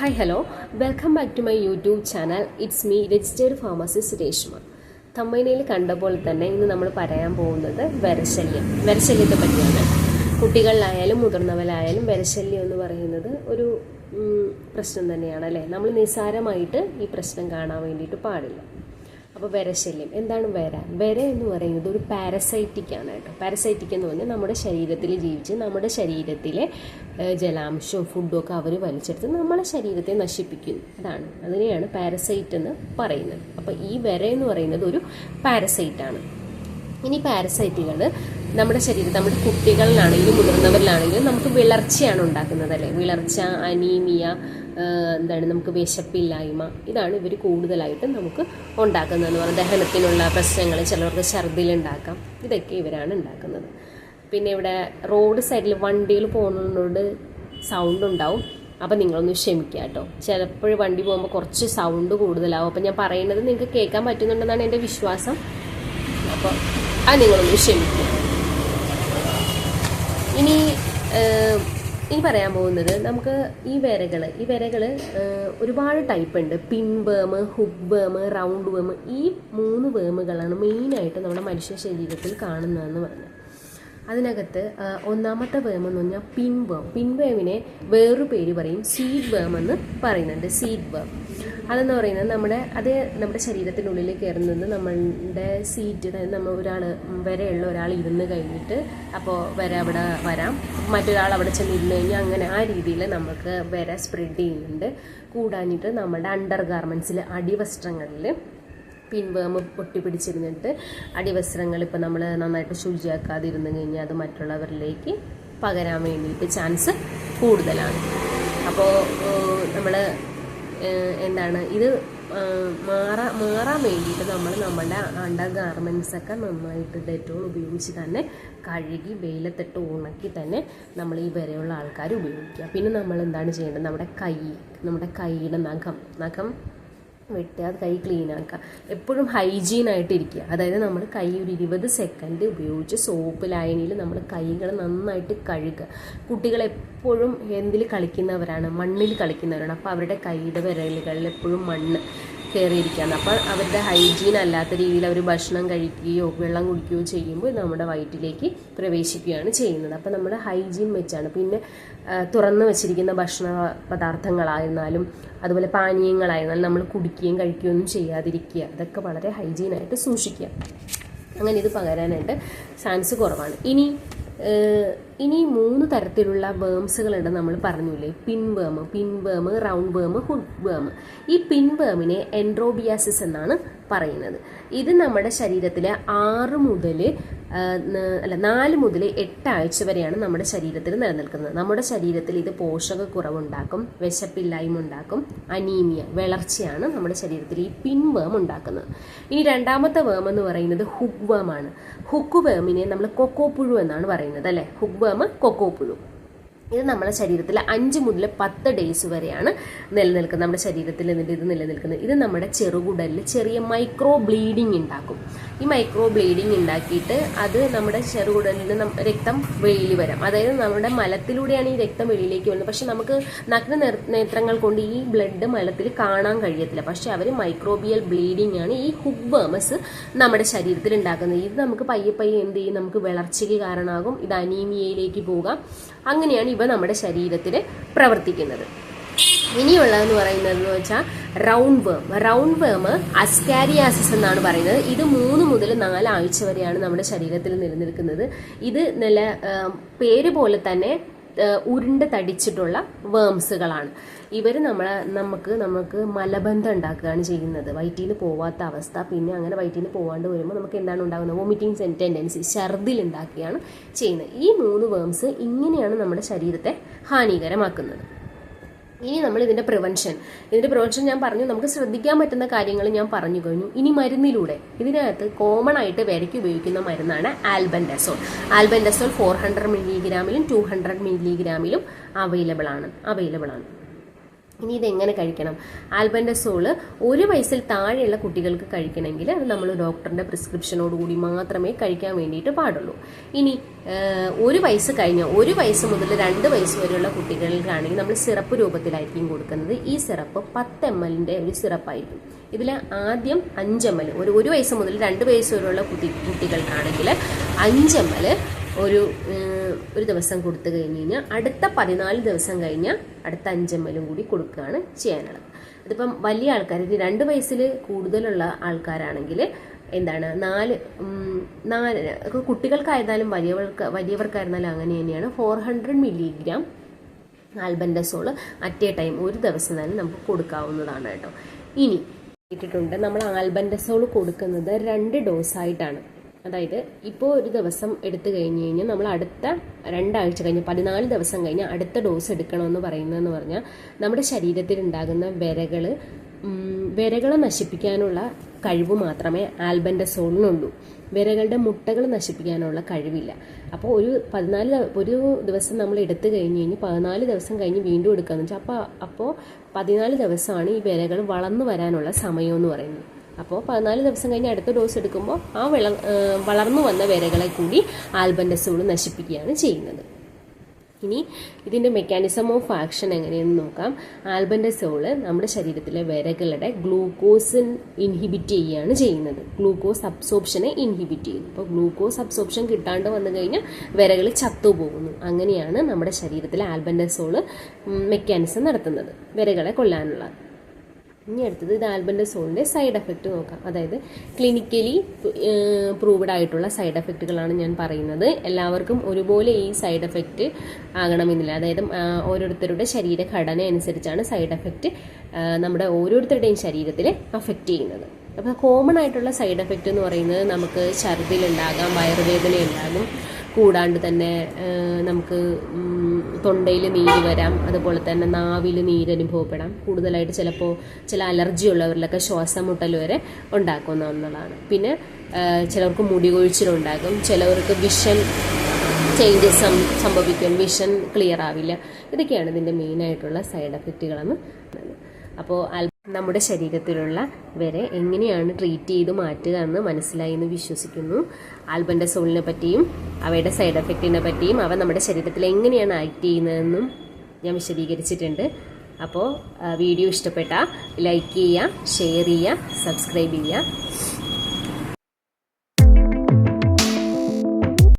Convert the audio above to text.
Hi, hello. Welcome back to my YouTube channel. It's me, registered pharmacist Reshma. തമ്മനയിൽ കണ്ട പോലെ തന്നെ ഇന്ന് നമ്മൾ പറയാൻ പോകുന്നത് വിരശല്യത്തെ പറ്റിയാണ്. കുട്ടികളിലായാലും മുതിർന്നവരായാലും വിരശല്യം എന്ന് പറയുന്നത് ഒരു പ്രശ്നം തന്നെയാണ് അല്ലേ. നമ്മൾ നിസ്സാരമായിട്ട് ഈ പ്രശ്നം കാണാൻ വേണ്ടിയിട്ട് പാടില്ല. അപ്പോൾ വിരശല്യം എന്താണ്? വിര എന്ന് പറയുന്നത് ഒരു പാരസൈറ്റിക് ആണ് കേട്ടോ. പാരസൈറ്റിക് എന്ന് പറഞ്ഞാൽ നമ്മുടെ ശരീരത്തിൽ ജീവിച്ച് നമ്മുടെ ശരീരത്തിലെ ജലാംശവും ഫുഡും ഒക്കെ അവർ വലിച്ചെടുത്ത് നമ്മുടെ ശരീരത്തെ നശിപ്പിക്കുന്നു. അതിനെയാണ് പാരസൈറ്റ് എന്ന് പറയുന്നത്. അപ്പോൾ ഈ വിര എന്ന് പറയുന്നത് ഒരു പാരസൈറ്റാണ്. ഇനി പാരസൈറ്റുകൾ നമ്മുടെ നമ്മുടെ കുട്ടികളിലാണെങ്കിലും മുതിർന്നവരിലാണെങ്കിലും നമുക്ക് വിളർച്ചയാണ് ഉണ്ടാക്കുന്നത് അല്ലേ. വിളർച്ച, അനീമിയ, നമുക്ക് വിശപ്പില്ലായ്മ, ഇതാണ് ഇവർ കൂടുതലായിട്ടും നമുക്ക് ഉണ്ടാക്കുന്നതെന്ന് പറഞ്ഞാൽ ദഹനത്തിനുള്ള പ്രശ്നങ്ങൾ, ചിലർക്ക് ഛർദിലുണ്ടാക്കാം, ഇതൊക്കെ ഇവരാണ് ഉണ്ടാക്കുന്നത്. പിന്നെ ഇവിടെ റോഡ് സൈഡിൽ വണ്ടികൾ പോകുന്നതുകൊണ്ട് സൗണ്ട് ഉണ്ടാവും. അപ്പം നിങ്ങളൊന്ന് ക്ഷമിക്കുക കേട്ടോ. ചിലപ്പോൾ വണ്ടി പോകുമ്പോൾ കുറച്ച് സൗണ്ട് കൂടുതലാവും. അപ്പം ഞാൻ പറയുന്നത് നിങ്ങൾക്ക് കേൾക്കാൻ പറ്റുന്നുണ്ടെന്നാണ് എൻ്റെ വിശ്വാസം. അപ്പോൾ അത് നിങ്ങളൊന്ന് ക്ഷമിക്കുക. ഇനി പറയാൻ പോകുന്നത് നമുക്ക് ഈ വിരകൾ ഒരുപാട് ടൈപ്പ് ഉണ്ട്. പിൻ വേം, ഹുക്ക് വേം, റൗണ്ട് വേം. ഈ 3 വേമുകളാണ് മെയിനായിട്ട് നമ്മുടെ മനുഷ്യ ശരീരത്തിൽ കാണുന്നതെന്ന് പറഞ്ഞത്. അതിനകത്ത് ഒന്നാമത്തെ വേം എന്ന് പറഞ്ഞാൽ പിൻ വേമിനെ വേറൊരു പേര് പറയും സീഡ് വേം എന്ന് പറയുന്നുണ്ട്. സീഡ് വേം അതെന്ന് പറയുന്നത് നമ്മുടെ ശരീരത്തിനുള്ളിൽ കയറുന്നത് നമ്മളുടെ സീറ്റ്, അതായത് വരെയുള്ള ഒരാൾ ഇരുന്ന് കഴിഞ്ഞിട്ട് അപ്പോൾ അവിടെ വരാം, മറ്റൊരാൾ അവിടെ ചെന്ന് ഇരുന്ന് കഴിഞ്ഞാൽ അങ്ങനെ ആ രീതിയിൽ നമുക്ക് സ്പ്രെഡ് ചെയ്യുന്നുണ്ട്. കൂടാഞ്ഞിട്ട് നമ്മുടെ അണ്ടർ ഗാർമെൻറ്റ്സിൽ അടിവസ്ത്രങ്ങളിൽ പിൻവേം പൊട്ടിപ്പിടിച്ചിരുന്നിട്ട് അടിവസ്ത്രങ്ങൾ ഇപ്പോൾ നമ്മൾ നന്നായിട്ട് ശുചിയാക്കാതിരുന്നു കഴിഞ്ഞാൽ അത് മറ്റുള്ളവരിലേക്ക് പകരാൻ വേണ്ടിയിട്ട് ചാൻസ് കൂടുതലാണ്. അപ്പോൾ നമ്മൾ ഇത് മാറാൻ വേണ്ടിയിട്ട് നമ്മളുടെ അണ്ടർ ഗാർമെൻറ്റ്സൊക്കെ നന്നായിട്ട് ഡെറ്റോൾ ഉപയോഗിച്ച് തന്നെ കഴുകി വെയിലത്തിട്ട് ഉണക്കി തന്നെ നമ്മൾ ഈ വരെയുള്ള ആൾക്കാർ ഉപയോഗിക്കുക. പിന്നെ നമ്മൾ എന്താണ് ചെയ്യേണ്ടത്? നമ്മുടെ കൈയുടെ നഖം വെട്ടുക, അത് കൈ ക്ലീൻ ആക്കുക. എപ്പോഴും ഹൈജീനായിട്ടിരിക്കുക. അതായത് നമ്മൾ കൈ ഒരു 20 സെക്കൻഡ് ഉപയോഗിച്ച് സോപ്പ് ലായനിയിൽ നമ്മൾ കൈകൾ നന്നായിട്ട് കഴുകുക. കുട്ടികൾ എപ്പോഴും എന്തിൽ കളിക്കുന്നവരാണ്? മണ്ണിൽ കളിക്കുന്നവരാണ്. അപ്പോൾ അവരുടെ കൈയുടെ വിരലുകളിൽ എപ്പോഴും മണ്ണ് കയറിയിരിക്കുകയാണ്. അപ്പോൾ അവരുടെ ഹൈജീൻ അല്ലാത്ത രീതിയിൽ അവർ ഭക്ഷണം കഴിക്കുകയോ വെള്ളം കുടിക്കുകയോ ചെയ്യുമ്പോൾ നമ്മുടെ വയറ്റിലേക്ക് പ്രവേശിക്കുകയാണ് ചെയ്യുന്നത്. അപ്പോൾ നമ്മുടെ ഹൈജീൻ വെച്ചാണ്. പിന്നെ തുറന്നു വെച്ചിരിക്കുന്ന ഭക്ഷണ പദാർത്ഥങ്ങളായിരുന്നാലും അതുപോലെ പാനീയങ്ങളായിരുന്നാലും നമ്മൾ കുടിക്കുകയും കഴിക്കുകയും ഒന്നും ചെയ്യാതിരിക്കുക. അതൊക്കെ വളരെ ഹൈജീനായിട്ട് സൂക്ഷിക്കുക. അങ്ങനെ ഇത് പകരാനായിട്ട് ചാൻസ് കുറവാണ്. ഇനി 3 തരത്തിലുള്ള വേംസുകളുണ്ട് നമ്മൾ പറഞ്ഞില്ലേ. പിൻ വേം, റൗണ്ട് വേം, ഹുക്ക് വേം. ഈ പിൻ വേമിനെ എൻഡ്രോബിയാസിസ് എന്നാണ് പറയുന്നത്. ഇത് നമ്മുടെ ശരീരത്തിലെ 4 മുതൽ 8 ആഴ്ച വരെയാണ് നമ്മുടെ ശരീരത്തിൽ നിലനിൽക്കുന്നത്. നമ്മുടെ ശരീരത്തിൽ ഇത് പോഷകക്കുറവുണ്ടാക്കും, വിശപ്പില്ലായ്മ ഉണ്ടാക്കും, അനീമിയ, വിളർച്ചയാണ് നമ്മുടെ ശരീരത്തിൽ ഈ പിൻ വേം ഉണ്ടാക്കുന്നത്. ഇനി രണ്ടാമത്തെ വേം എന്ന് പറയുന്നത് ഹുക്ക് വേമാണ്. ഹുക്ക് വേമിനെ നമ്മൾ കൊക്കോപ്പുഴു എന്നാണ് പറയുന്നത് അല്ലേ. ഹുക്ക് വേം, കൊക്കോപ്പുഴു. ഇത് നമ്മുടെ ശരീരത്തിൽ 5 മുതൽ 10 ഡേയ്സ് വരെയാണ് നിലനിൽക്കുന്നത്. നമ്മുടെ ശരീരത്തിൽ ഇത് നിലനിൽക്കുന്നത്. ഇത് നമ്മുടെ ചെറുകുടലിൽ ചെറിയ മൈക്രോ ബ്ലീഡിങ് ഉണ്ടാക്കും. ഈ മൈക്രോ ബ്ലീഡിങ് ഉണ്ടാക്കിയിട്ട് അത് നമ്മുടെ ചെറുകുടലിൽ നിന്ന് രക്തം വെളിയിൽ വരാം. അതായത് നമ്മുടെ മലത്തിലൂടെയാണ് ഈ രക്തം വെളിയിലേക്ക് വരുന്നത്. പക്ഷെ നമുക്ക് നഗ്ന നേത്രങ്ങൾ കൊണ്ട് ഈ ബ്ലഡ് മലത്തിൽ കാണാൻ കഴിയത്തില്ല. പക്ഷെ അവർ മൈക്രോബിയൽ ബ്ലീഡിങ് ആണ് ഈ ഹുക്ക് വേമസ് നമ്മുടെ ശരീരത്തിൽ ഉണ്ടാക്കുന്നത്. ഇത് നമുക്ക് പയ്യെ എന്ത് ചെയ്യും? നമുക്ക് വിളർച്ചയ്ക്ക് കാരണമാകും. ഇത് അനീമിയയിലേക്ക് പോകാം. അങ്ങനെയാണ് ഇവ നമ്മുടെ ശരീരത്തിൽ പ്രവർത്തിക്കുന്നത്. ഇനിയുള്ളതെന്ന് പറയുന്നതെന്ന് വെച്ചാൽ റൗണ്ട് വേം അസ്കാരിയാസിസ് എന്നാണ് പറയുന്നത്. ഇത് 3 മുതൽ 4 ആഴ്ച വരെയാണ് നമ്മുടെ ശരീരത്തിൽ നിലനിൽക്കുന്നത്. ഇത് പേര് പോലെ തന്നെ ഉരുണ്ട് തടിച്ചിട്ടുള്ള വേംസുകളാണ്. ഇവർ നമുക്ക് മലബന്ധം ഉണ്ടാക്കുകയാണ് ചെയ്യുന്നത്. വയറ്റിൽ നിന്ന് പോവാത്ത അവസ്ഥ. പിന്നെ അങ്ങനെ വയറ്റിൽ നിന്ന് പോകാണ്ട് വരുമ്പോൾ നമുക്ക് എന്താണ് ഉണ്ടാകുന്നത്? വോമിറ്റിംഗ് ടെൻഡൻസി, ഛർദിൽ ഉണ്ടാക്കുകയാണ് ചെയ്യുന്നത്. ഈ 3 വേംസ് ഇങ്ങനെയാണ് നമ്മുടെ ശരീരത്തെ ഹാനികരമാക്കുന്നത്. ഇനി നമ്മൾ ഇതിൻ്റെ പ്രിവെൻഷൻ ഞാൻ പറഞ്ഞു. നമുക്ക് ശ്രദ്ധിക്കാൻ പറ്റുന്ന കാര്യങ്ങൾ ഞാൻ പറഞ്ഞു കഴിഞ്ഞു. ഇനി മരുന്നിലൂടെ ഇതിനകത്ത് കോമൺ ആയിട്ട് വിരയ്ക്ക് ഉപയോഗിക്കുന്ന മരുന്നാണ് ആൽബൻഡസോൾ. 400 മില്ലിഗ്രാമിലും 200 മില്ലിഗ്രാമിലും അവൈലബിൾ ആണ്. ഇനി ഇതെങ്ങനെ കഴിക്കണം? ആൽബൻഡസോള് 1 വയസ്സിൽ താഴെയുള്ള കുട്ടികൾക്ക് കഴിക്കണമെങ്കിൽ അത് നമ്മൾ ഡോക്ടറിന്റെ പ്രിസ്ക്രിപ്ഷനോടുകൂടി മാത്രമേ കഴിക്കാൻ വേണ്ടിയിട്ട് പാടുള്ളൂ. ഇനി 1 വയസ്സ് കഴിഞ്ഞ 1 വയസ്സ് മുതൽ 2 വയസ്സ് വരെയുള്ള കുട്ടികൾക്കാണെങ്കിൽ നമ്മൾ സിറപ്പ് രൂപത്തിലായിരിക്കും കൊടുക്കുന്നത്. ഈ സിറപ്പ് 10 ml ഒരു സിറപ്പായിരിക്കും. ഇതിൽ ആദ്യം 5 ml, ഒരു വയസ്സ് മുതൽ 2 വയസ്സ് വരെയുള്ള കുട്ടികൾക്കാണെങ്കിൽ 5 ml ഒരു ദിവസം കൊടുത്തു കഴിഞ്ഞ് കഴിഞ്ഞാൽ അടുത്ത 14 ദിവസം കഴിഞ്ഞാൽ അടുത്ത 5 ml കൂടി കൊടുക്കുകയാണ് ചെയ്യാനുള്ളത്. അതിപ്പം വലിയ ആൾക്കാർ 2 വയസ്സിൽ കൂടുതലുള്ള ആൾക്കാരാണെങ്കിൽ എന്താണ് 4 കുട്ടികൾക്കായിരുന്നാലും വലിയവർക്കായിരുന്നാലും അങ്ങനെ തന്നെയാണ് 400 mg albendazole at A time ഒരു ദിവസം തന്നെ നമുക്ക് കൊടുക്കാവുന്നതാണ് കേട്ടോ. ഇനി ഇട്ടിട്ടുണ്ട് നമ്മൾ ആൽബൻഡസോൾ കൊടുക്കുന്നത് 2 ഡോസായിട്ടാണ്. അതായത് ഇപ്പോൾ ഒരു ദിവസം എടുത്തു കഴിഞ്ഞ് കഴിഞ്ഞാൽ നമ്മൾ അടുത്ത 2 ആഴ്ച കഴിഞ്ഞ് 14 ദിവസം കഴിഞ്ഞ് അടുത്ത ഡോസ് എടുക്കണമെന്ന് പറയുന്നതെന്ന് പറഞ്ഞാൽ നമ്മുടെ ശരീരത്തിൽ ഉണ്ടാകുന്ന വിരകളെ നശിപ്പിക്കാനുള്ള കഴിവ് മാത്രമേ ആൽബൻഡസോളിനുള്ളൂ. വിരകളുടെ മുട്ടകൾ നശിപ്പിക്കാനുള്ള കഴിവില്ല. അപ്പോൾ ഒരു ദിവസം നമ്മൾ എടുത്തു കഴിഞ്ഞ് 14 ദിവസം കഴിഞ്ഞ് വീണ്ടും എടുക്കാന്ന് വെച്ചാൽ അപ്പോൾ 14 ദിവസമാണ് ഈ വിരകൾ വളർന്നു വരാനുള്ള സമയമെന്ന് പറയുന്നത്. അപ്പോൾ 14 ദിവസം കഴിഞ്ഞ് അടുത്ത ഡോസ് എടുക്കുമ്പോൾ ആ വളർന്നു വന്ന വിരകളെ കൂടി ആൽബൻഡസോൾ നശിപ്പിക്കുകയാണ് ചെയ്യുന്നത്. ഇനി ഇതിൻ്റെ മെക്കാനിസം ഓഫ് ആക്ഷൻ എങ്ങനെയെന്ന് നോക്കാം. ആൽബൻഡസോള് നമ്മുടെ ശരീരത്തിലെ വിരകളുടെ ഗ്ലൂക്കോസ് ഇൻഹിബിറ്റ് ചെയ്യുകയാണ് ചെയ്യുന്നത്. ഗ്ലൂക്കോസ് അബ്സോർപ്ഷനെ ഇൻഹിബിറ്റ് ചെയ്യുന്നു. അപ്പോൾ ഗ്ലൂക്കോസ് അബ്സോർപ്ഷൻ കിട്ടാണ്ട് വന്നു കഴിഞ്ഞാൽ വിരകൾ ചത്തുപോകുന്നു. അങ്ങനെയാണ് നമ്മുടെ ശരീരത്തിലെ ആൽബൻഡസോള് മെക്കാനിസം നടത്തുന്നത്, വിരകളെ കൊല്ലാനുള്ള. ഇനി അടുത്തത് ഇത് ആൽബൻഡസോളിൻ്റെ സൈഡ് എഫക്റ്റ് നോക്കാം. അതായത് ക്ലിനിക്കലി പ്രൂവ്ഡ് ആയിട്ടുള്ള സൈഡ് എഫക്റ്റുകളാണ് ഞാൻ പറയുന്നത്. എല്ലാവർക്കും ഒരുപോലെ ഈ സൈഡ് എഫക്റ്റ് ആകണമെന്നില്ല. അതായത് ഓരോരുത്തരുടെ ശരീരഘടന അനുസരിച്ചാണ് സൈഡ് എഫക്റ്റ് നമ്മുടെ ഓരോരുത്തരുടെയും ശരീരത്തിൽ അഫക്റ്റ് ചെയ്യുന്നത്. അപ്പോൾ കോമൺ ആയിട്ടുള്ള സൈഡ് എഫക്റ്റ് എന്ന് പറയുന്നത് നമുക്ക് ഛർദിലുണ്ടാകാം, വയറുവേദന ഉണ്ടാകും, കൂടാണ്ട് തന്നെ നമുക്ക് തൊണ്ടയിൽ നീര് വരാം, അതുപോലെ തന്നെ നാവിൽ നീരനുഭവപ്പെടാം. കൂടുതലായിട്ട് ചിലപ്പോൾ ചില അലർജി ഉള്ളവരിലൊക്കെ ശ്വാസം മുട്ടൽ വരെ ഉണ്ടാക്കുന്ന ഒന്നുള്ളതാണ്. പിന്നെ ചിലർക്ക് മുടി കൊഴിച്ചിലുണ്ടാകും, ചിലവർക്ക് വിഷൻ ചേഞ്ചസ് സംഭവിക്കും, വിഷൻ ക്ലിയർ ആവില്ല. ഇതൊക്കെയാണ് ഇതിൻ്റെ മെയിനായിട്ടുള്ള സൈഡ് എഫക്റ്റുകളെന്ന്. അപ്പോൾ നമ്മുടെ ശരീരത്തിലുള്ള വരെ എങ്ങനെയാണ് ട്രീറ്റ് ചെയ്ത് മാറ്റുക എന്ന് മനസ്സിലായി എന്ന് വിശ്വസിക്കുന്നു. ആൽബൻഡസോളിനെ പറ്റിയും അവയുടെ സൈഡ് എഫക്റ്റിനെ പറ്റിയും അവ നമ്മുടെ ശരീരത്തിൽ എങ്ങനെയാണ് ആക്ട് ചെയ്യുന്നതെന്നും ഞാൻ വിശദീകരിച്ചിട്ടുണ്ട്. അപ്പോൾ വീഡിയോ ഇഷ്ടപ്പെട്ടാൽ ലൈക്ക് ചെയ്യുക, ഷെയർ ചെയ്യുക, സബ്സ്ക്രൈബ് ചെയ്യുക.